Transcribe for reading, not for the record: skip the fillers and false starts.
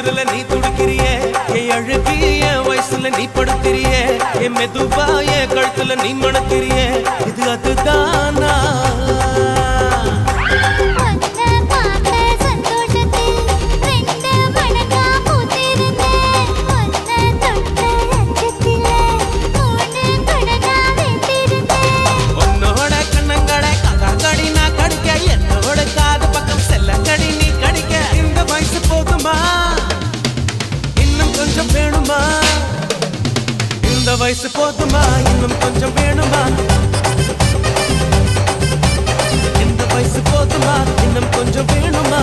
தொடுதல நீ துடிக்கிறியே என் அழுகி என் வயசுல நீ படுத்திரியே என் மெதுவா என் கழுத்துல நீ மணக்கிறியே இது அதுதானா இந்த வயசு போதுமா இன்னும் கொஞ்சம் வேணுமா இந்த வயசு போதுமா இன்னும் கொஞ்சம் வேணுமா